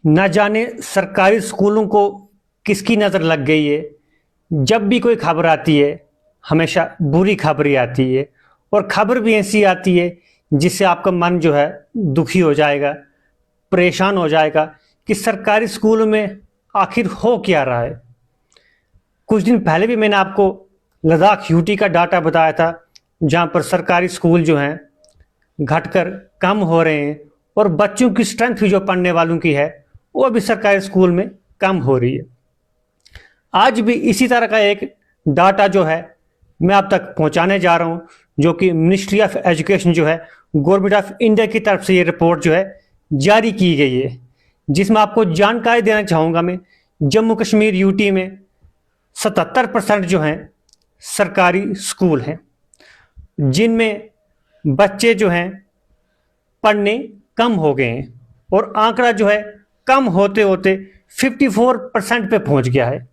ना जाने सरकारी स्कूलों को किसकी नज़र लग गई है। जब भी कोई खबर आती है हमेशा बुरी खबरें आती है, और खबर भी ऐसी आती है जिससे आपका मन जो है दुखी हो जाएगा, परेशान हो जाएगा कि सरकारी स्कूलों में आखिर हो क्या रहा है। कुछ दिन पहले भी मैंने आपको लद्दाख यूटी का डाटा बताया था, जहाँ पर सरकारी स्कूल जो हैं घटकर कम हो रहे हैं, और बच्चों की स्ट्रेंथ भी जो पढ़ने वालों की है वो भी सरकारी स्कूल में कम हो रही है। आज भी इसी तरह का एक डाटा जो है मैं आप तक पहुंचाने जा रहा हूं, जो कि मिनिस्ट्री ऑफ एजुकेशन जो है गवर्नमेंट ऑफ इंडिया की तरफ से ये रिपोर्ट जो है जारी की गई है, जिसमें आपको जानकारी देना चाहूँगा मैं। जम्मू कश्मीर यूटी में 77% जो हैं सरकारी स्कूल हैं, जिनमें बच्चे जो हैं पढ़ने कम हो गए हैं, और आंकड़ा जो है कम होते होते 54% पे पहुंच गया है।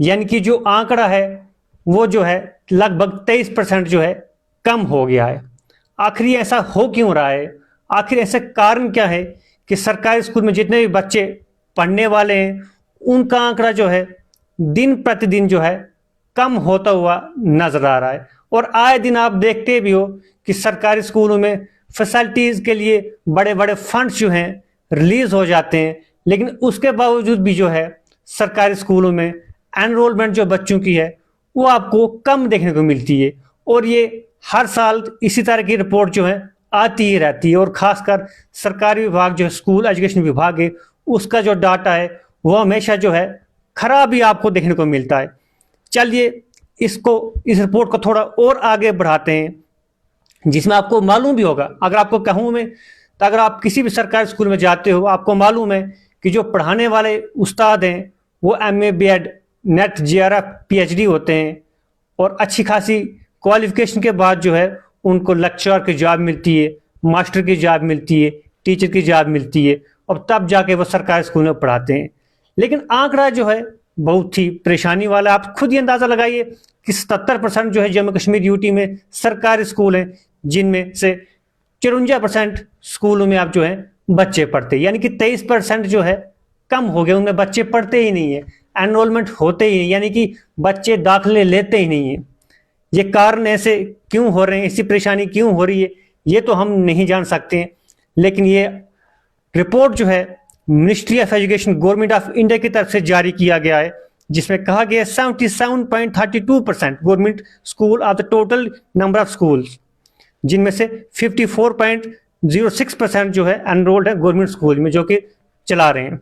यानी कि जो आंकड़ा है वो जो है लगभग 23% जो है कम हो गया है। आखिर ऐसा हो क्यों रहा है? आखिर ऐसे कारण क्या है कि सरकारी स्कूल में जितने भी बच्चे पढ़ने वाले हैं उनका आंकड़ा जो है दिन प्रतिदिन जो है कम होता हुआ नजर आ रहा है। और आए दिन आप देखते भी हो कि सरकारी स्कूलों में फैसिलिटीज़ के लिए बड़े बड़े फंड्स जो हैं रिलीज हो जाते हैं, लेकिन उसके बावजूद भी जो है सरकारी स्कूलों में एनरोलमेंट जो बच्चों की है वो आपको कम देखने को मिलती है। और ये हर साल इसी तरह की रिपोर्ट जो है आती ही रहती है, और ख़ासकर सरकारी विभाग जो है स्कूल एजुकेशन विभाग है उसका जो डाटा है वो हमेशा जो है खराब ही आपको देखने को मिलता है। चलिए इस रिपोर्ट को थोड़ा और आगे बढ़ाते हैं, जिसमें आपको मालूम भी होगा। अगर आपको कहूँ मैं, तो अगर आप किसी भी सरकारी स्कूल में जाते हो आपको मालूम है कि जो पढ़ाने वाले उस्ताद हैं वो MA BEd net JRF PhD होते हैं, और अच्छी खासी क्वालिफिकेशन के बाद जो है उनको लेक्चरर की जॉब मिलती है, मास्टर की जॉब मिलती है, टीचर की जॉब मिलती है, और तब जाके वो सरकारी स्कूल में पढ़ाते हैं। लेकिन आंकड़ा जो है बहुत ही परेशानी वाला। आप खुद ही अंदाज़ा लगाइए कि 77% जो है जम्मू कश्मीर यूटी में सरकारी स्कूल हैं, जिनमें से 54% स्कूलों में आप जो है बच्चे पढ़ते हैं। यानी कि 23% जो है कम हो गए, उनमें बच्चे पढ़ते ही नहीं है, एनरोलमेंट होते ही नहीं, यानी कि बच्चे दाखिले लेते ही नहीं है। ये कारण ऐसे क्यों हो रहे हैं, ऐसी परेशानी क्यों हो रही है, ये तो हम नहीं जान सकते हैं। लेकिन ये रिपोर्ट जो है ministry of education government of India की तरफ से जारी किया गया है, जिसमें कहा गया है 77.32% government school of the total number of schools, जिनमें से 54.06% जो है एनरोल्ड है गवर्नमेंट स्कूल में, जो कि चला रहे हैं।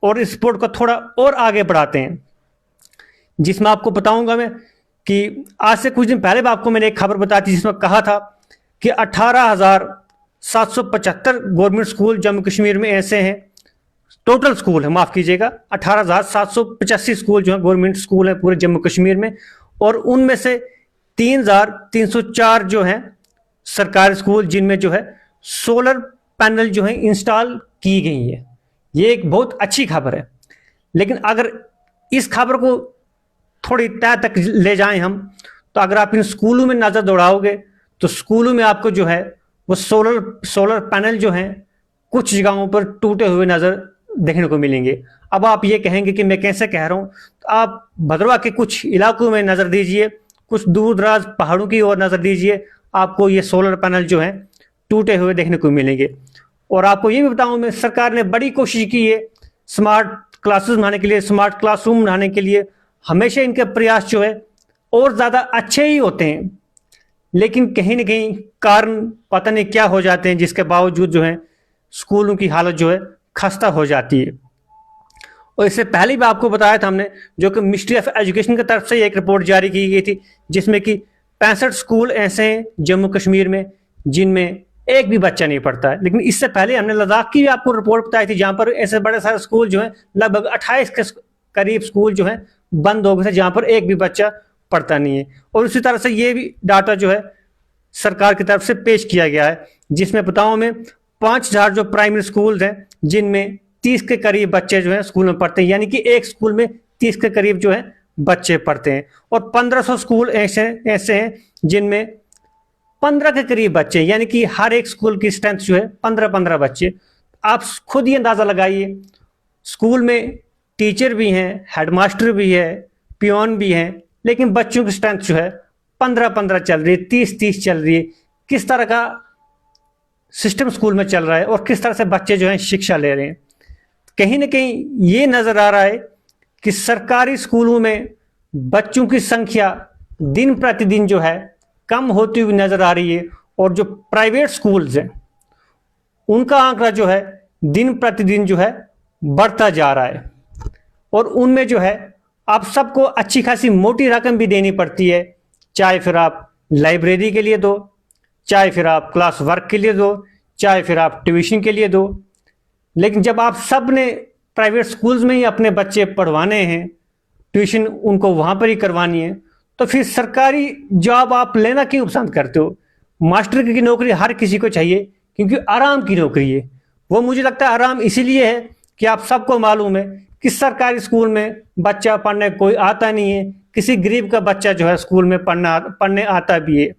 और इस रिपोर्ट को थोड़ा और आगे बढ़ाते हैं, जिसमें आपको बताऊंगा मैं कि आज से कुछ दिन पहले भी आपको मैंने एक खबर बताई थी, जिसमें कहा था कि 18,775 गवर्नमेंट स्कूल जम्मू कश्मीर में ऐसे हैं, टोटल स्कूल है, माफ़ कीजिएगा, 18,785 स्कूल जो है गवर्नमेंट स्कूल हैं पूरे जम्मू कश्मीर में, और उनमें से 3,304 जो हैं सरकारी स्कूल, जिनमें जो है सोलर पैनल जो है इंस्टॉल की गई है। ये एक बहुत अच्छी खबर है। लेकिन अगर इस खबर को थोड़ी तय तक ले जाएं हम, तो अगर आप इन स्कूलों में नज़र दौड़ाओगे तो स्कूलों में आपको जो है वो सोलर पैनल जो हैं कुछ जगहों पर टूटे हुए नज़र देखने को मिलेंगे। अब आप ये कहेंगे कि मैं कैसे कह रहा हूँ, तो आप भद्रवाह के कुछ इलाकों में नज़र दीजिए, कुछ दूर दराज पहाड़ों की ओर नज़र दीजिए, आपको ये सोलर पैनल जो हैं टूटे हुए देखने को मिलेंगे। और आपको ये भी बताऊँ मैं, सरकार ने बड़ी कोशिश की है स्मार्ट क्लासेस बनाने के लिए, स्मार्ट क्लासरूम बनाने के लिए। हमेशा इनके प्रयास जो है और ज़्यादा अच्छे ही होते हैं, लेकिन कहीं ना कहीं कारण पता नहीं क्या हो जाते हैं, जिसके बावजूद जो है स्कूलों की हालत जो है खस्ता हो जाती है। और इससे पहले भी आपको बताया था हमने, जो कि मिनिस्ट्री ऑफ एजुकेशन की तरफ से एक रिपोर्ट जारी की गई थी, जिसमें कि 65 स्कूल ऐसे हैं जम्मू कश्मीर में जिनमें एक भी बच्चा नहीं पढ़ता है। लेकिन इससे पहले हमने लद्दाख की भी आपको रिपोर्ट बताई थी, जहाँ पर ऐसे बड़े सारे स्कूल जो हैं लगभग 28 के करीब स्कूल जो हैं बंद हो गए थे, जहाँ पर एक भी बच्चा पढ़ता नहीं है। और उसी तरह से ये भी डाटा जो है सरकार की तरफ से पेश किया गया है, जिसमें बताऊँ मैं 5,000 जो प्राइमरी स्कूल हैं जिनमें 30 के करीब बच्चे जो हैं स्कूल में पढ़ते हैं, यानी कि एक स्कूल में 30 के करीब जो है बच्चे पढ़ते हैं। और 1500 स्कूल ऐसे हैं जिनमें 15 के करीब बच्चे, यानी कि हर एक स्कूल की स्ट्रेंथ जो है 15-15 बच्चे। आप खुद ही अंदाज़ा लगाइए। स्कूल में टीचर भी हैं, हेडमास्टर भी है, पियोन भी हैं, लेकिन बच्चों की स्ट्रेंथ जो है 15-15 चल रही है, 30-30 चल रही है। किस तरह का सिस्टम स्कूल में चल रहा है और किस तरह से बच्चे जो हैं शिक्षा ले रहे हैं। कहीं ना कहीं ये नजर आ रहा है कि सरकारी स्कूलों में बच्चों की संख्या दिन प्रतिदिन जो है कम होती हुई नजर आ रही है, और जो प्राइवेट स्कूल्स हैं उनका आंकड़ा जो है दिन प्रतिदिन जो है बढ़ता जा रहा है। और उनमें जो है आप सबको अच्छी खासी मोटी रकम भी देनी पड़ती है, चाहे फिर आप लाइब्रेरी के लिए दो, चाहे फिर आप क्लास वर्क के लिए दो, चाहे फिर आप ट्यूशन के लिए दो। लेकिन जब आप सब ने प्राइवेट स्कूल्स में ही अपने बच्चे पढ़वाने हैं, ट्यूशन उनको वहाँ पर ही करवानी है, तो फिर सरकारी जॉब आप लेना क्यों पसंद करते हो? मास्टर की नौकरी हर किसी को चाहिए क्योंकि आराम की नौकरी है। वो मुझे लगता है आराम इसीलिए है कि आप सबको मालूम है कि सरकारी स्कूल में बच्चा पढ़ने कोई आता नहीं है, किसी गरीब का बच्चा जो है स्कूल में पढ़ने आता भी है।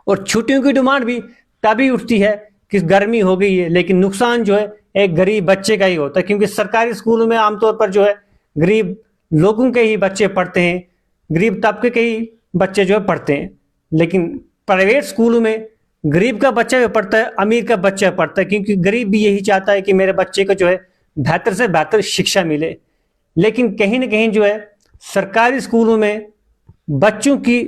और छुट्टियों की डिमांड भी तभी उठती है कि गर्मी हो गई है, लेकिन नुकसान जो है एक गरीब बच्चे का ही होता है, क्योंकि सरकारी स्कूलों में आमतौर पर जो है गरीब लोगों के ही बच्चे पढ़ते हैं, गरीब तबके के ही बच्चे जो है पढ़ते हैं। लेकिन प्राइवेट स्कूलों में गरीब का बच्चा भी पढ़ता है, अमीर का बच्चा पढ़ता है, क्योंकि गरीब भी यही चाहता है कि मेरे बच्चे को जो है बेहतर से बेहतर शिक्षा मिले। लेकिन कहीं ना कहीं जो है सरकारी स्कूलों में बच्चों की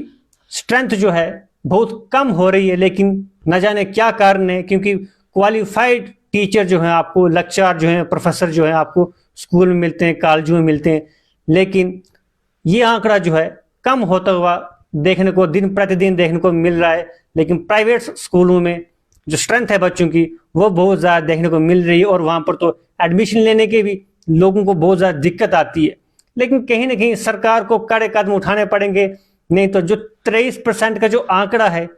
स्ट्रेंथ जो है बहुत कम हो रही है, लेकिन न जाने क्या कारण है, क्योंकि क्वालिफाइड टीचर जो हैं आपको, लेक्चरर जो हैं, प्रोफेसर जो हैं आपको स्कूल में मिलते हैं, कॉलेजों में मिलते हैं, लेकिन ये आंकड़ा जो है कम होता हुआ देखने को दिन प्रतिदिन देखने को मिल रहा है। लेकिन प्राइवेट स्कूलों में जो स्ट्रेंथ है बच्चों की वो बहुत ज़्यादा देखने को मिल रही है, और वहाँ पर तो एडमिशन लेने के भी लोगों को बहुत ज़्यादा दिक्कत आती है। लेकिन कहीं ना कहीं सरकार को कड़े कदम उठाने पड़ेंगे, नहीं तो जो 23% का जो आंकड़ा है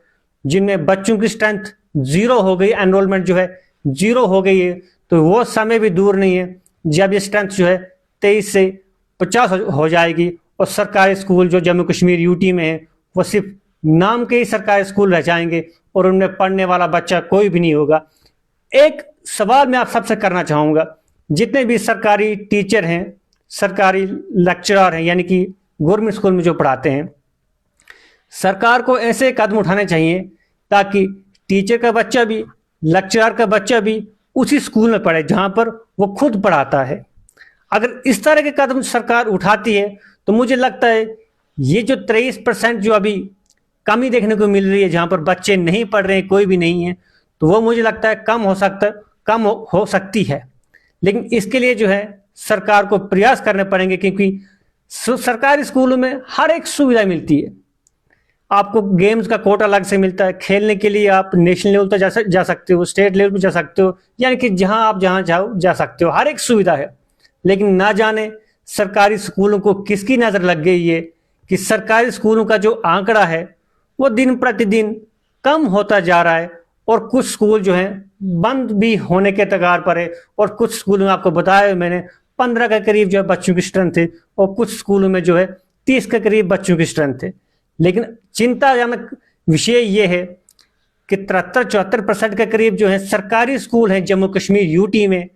जिनमें बच्चों की स्ट्रेंथ जीरो हो गई, एनरोलमेंट जो है जीरो हो गई है, तो वो समय भी दूर नहीं है जब ये स्ट्रेंथ जो है 23 से 50 हो जाएगी, और सरकारी स्कूल जो जम्मू कश्मीर यूटी में है वो सिर्फ नाम के ही सरकारी स्कूल रह जाएंगे और उनमें पढ़ने वाला बच्चा कोई भी नहीं होगा। एक सवाल मैं आप सबसे करना चाहूँगा, जितने भी सरकारी टीचर हैं, सरकारी लेक्चरर हैं, यानी कि गवर्नमेंट स्कूल में जो पढ़ाते हैं, सरकार को ऐसे कदम उठाने चाहिए ताकि टीचर का बच्चा भी, लेक्चरर का बच्चा भी उसी स्कूल में पढ़े जहाँ पर वो खुद पढ़ाता है। अगर इस तरह के कदम सरकार उठाती है तो मुझे लगता है ये जो 23% जो अभी कमी देखने को मिल रही है, जहाँ पर बच्चे नहीं पढ़ रहे हैं, कोई भी नहीं है, तो वो मुझे लगता है कम हो सकती है। लेकिन इसके लिए जो है सरकार को प्रयास करने पड़ेंगे, क्योंकि सरकारी स्कूलों में हर एक सुविधा मिलती है। आपको गेम्स का कोटा अलग से मिलता है, खेलने के लिए आप नेशनल लेवल तक जा सकते हो, स्टेट लेवल पर जा सकते हो, यानी कि जहाँ जाओ जा सकते हो, हर एक सुविधा है। लेकिन ना जाने सरकारी स्कूलों को किसकी नज़र लग गई है कि सरकारी स्कूलों का जो आंकड़ा है वो दिन प्रतिदिन कम होता जा रहा है, और कुछ स्कूल जो हैं बंद भी होने के कगार पर है, और कुछ स्कूलों में आपको बताया मैंने 15 के करीब जो है बच्चों की स्ट्रेंथ है, और कुछ स्कूलों में जो है 30 के करीब बच्चों की स्ट्रेंथ है। लेकिन चिंताजनक विषय ये है कि 73-74% के करीब जो है सरकारी स्कूल हैं जम्मू कश्मीर यूटी में,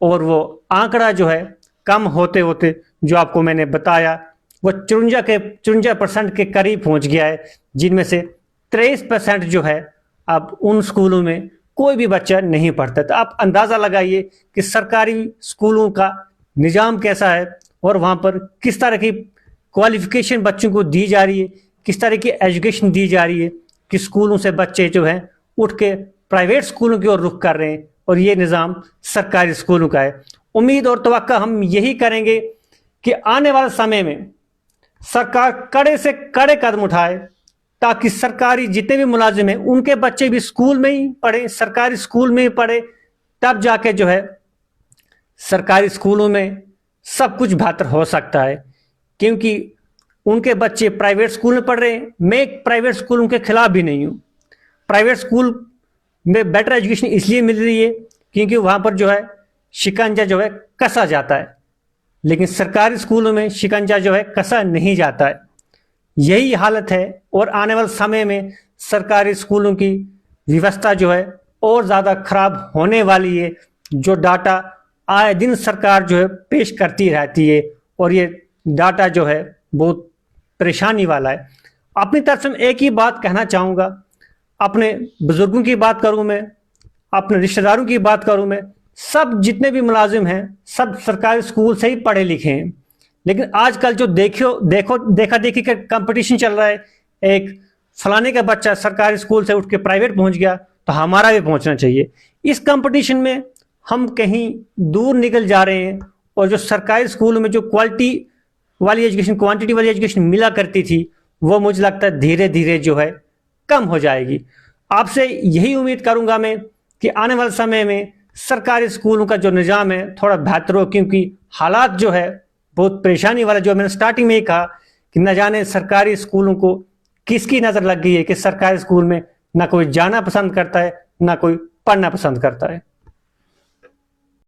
और वो आंकड़ा जो है कम होते होते जो आपको मैंने बताया वो 54% के करीब पहुंच गया है, जिनमें से 23% जो है अब उन स्कूलों में कोई भी बच्चा नहीं पढ़ता। तो आप अंदाज़ा लगाइए कि सरकारी स्कूलों का निज़ाम कैसा है, और वहाँ पर किस तरह की क्वालिफिकेशन बच्चों को दी जा रही है, किस तरह की एजुकेशन दी जा रही है, कि स्कूलों से बच्चे जो हैं उठ के प्राइवेट स्कूलों की ओर रुख कर रहे हैं, और ये निज़ाम सरकारी स्कूलों का है। उम्मीद और तवक्का हम यही करेंगे कि आने वाले समय में सरकार कड़े से कड़े कदम उठाए, ताकि सरकारी जितने भी मुलाजिम हैं उनके बच्चे भी स्कूल में ही पढ़े, सरकारी स्कूल में ही पढ़े, तब जाके जो है सरकारी स्कूलों में सब कुछ बेहतर हो सकता है। क्योंकि उनके बच्चे प्राइवेट स्कूल में पढ़ रहे हैं, मैं एक प्राइवेट स्कूलों के खिलाफ भी नहीं हूँ। प्राइवेट स्कूल में बेटर एजुकेशन इसलिए मिल रही है क्योंकि वहाँ पर जो है शिकंजा जो है कसा जाता है, लेकिन सरकारी स्कूलों में शिकंजा जो है कसा नहीं जाता है। यही हालत है, और आने वाले समय में सरकारी स्कूलों की व्यवस्था जो है और ज़्यादा खराब होने वाली है। जो डाटा आए दिन सरकार जो है पेश करती रहती है और ये डाटा जो है बहुत परेशानी वाला है। अपनी तरफ से मैं एक ही बात कहना चाहूँगा, अपने बुजुर्गों की बात करूँ मैं, अपने रिश्तेदारों की बात करूँ मैं, सब जितने भी मुलाजिम हैं सब सरकारी स्कूल से ही पढ़े लिखे हैं। लेकिन आजकल जो देखा देखी का कंपटीशन चल रहा है, एक फलाने का बच्चा सरकारी स्कूल से उठ के प्राइवेट पहुंच गया तो हमारा भी पहुंचना चाहिए। इस कंपटीशन में हम कहीं दूर निकल जा रहे हैं और जो सरकारी स्कूलों में जो क्वालिटी वाली एजुकेशन, क्वांटिटी वाली एजुकेशन मिला करती थी, वो मुझे लगता है धीरे धीरे जो है कम हो जाएगी। आपसे यही उम्मीद करूंगा मैं कि आने वाले समय में सरकारी स्कूलों का जो निज़ाम है थोड़ा बेहतर हो, क्योंकि हालात जो है बहुत परेशानी वाला, जो मैंने स्टार्टिंग में ही कहा कि न जाने सरकारी स्कूलों को किसकी नज़र लग गई है कि सरकारी स्कूल में ना कोई जाना पसंद करता है ना कोई पढ़ना पसंद करता है।